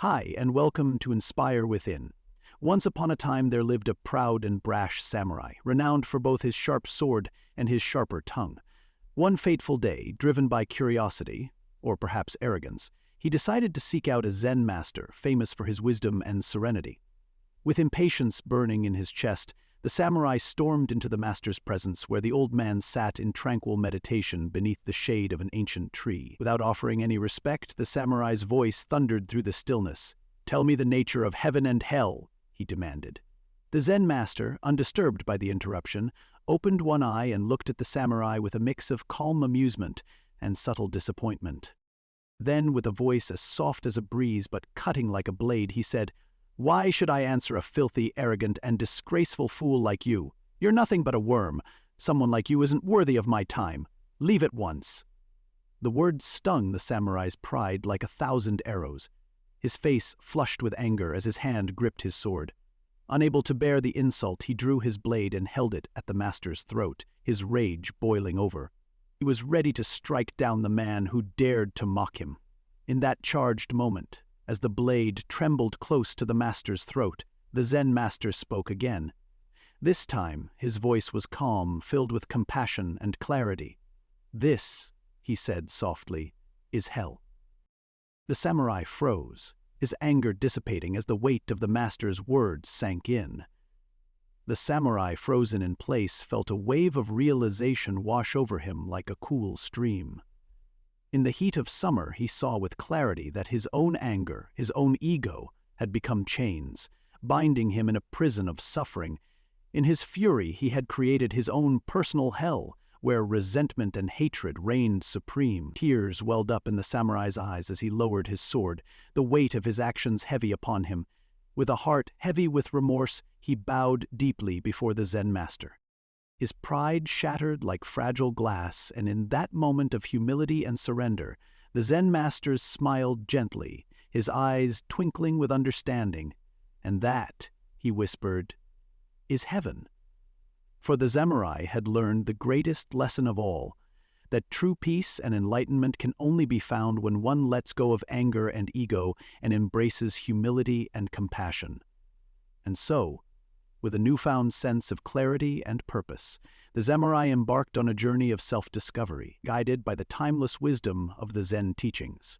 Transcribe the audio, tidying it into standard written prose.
Hi, and welcome to Inspire Within. Once upon a time there lived a proud and brash samurai, renowned for both his sharp sword and his sharper tongue. One fateful day, driven by curiosity, or perhaps arrogance, he decided to seek out a Zen master famous for his wisdom and serenity. With impatience burning in his chest, the samurai stormed into the master's presence where the old man sat in tranquil meditation beneath the shade of an ancient tree. Without offering any respect, the samurai's voice thundered through the stillness. "Tell me the nature of heaven and hell," he demanded. The Zen master, undisturbed by the interruption, opened one eye and looked at the samurai with a mix of calm amusement and subtle disappointment. Then, with a voice as soft as a breeze but cutting like a blade, he said, "Why should I answer a filthy, arrogant, and disgraceful fool like you? You're nothing but a worm. Someone like you isn't worthy of my time. Leave at once." The words stung the samurai's pride like 1,000 arrows. His face flushed with anger as his hand gripped his sword. Unable to bear the insult, he drew his blade and held it at the master's throat, his rage boiling over. He was ready to strike down the man who dared to mock him. In that charged moment, as the blade trembled close to the master's throat, the Zen master spoke again. This time, his voice was calm, filled with compassion and clarity. "This," he said softly, "is hell." The samurai froze, his anger dissipating as the weight of the master's words sank in. The samurai, frozen in place, felt a wave of realization wash over him like a cool stream. In the heat of summer, he saw with clarity that his own anger, his own ego, had become chains, binding him in a prison of suffering. In his fury, he had created his own personal hell, where resentment and hatred reigned supreme. Tears welled up in the samurai's eyes as he lowered his sword, the weight of his actions heavy upon him. With a heart heavy with remorse, he bowed deeply before the Zen master. His pride shattered like fragile glass, and in that moment of humility and surrender, the Zen master smiled gently, his eyes twinkling with understanding. "And that," he whispered, "is heaven." For the samurai had learned the greatest lesson of all, that true peace and enlightenment can only be found when one lets go of anger and ego and embraces humility and compassion. And so, with a newfound sense of clarity and purpose, the samurai embarked on a journey of self-discovery, guided by the timeless wisdom of the Zen teachings.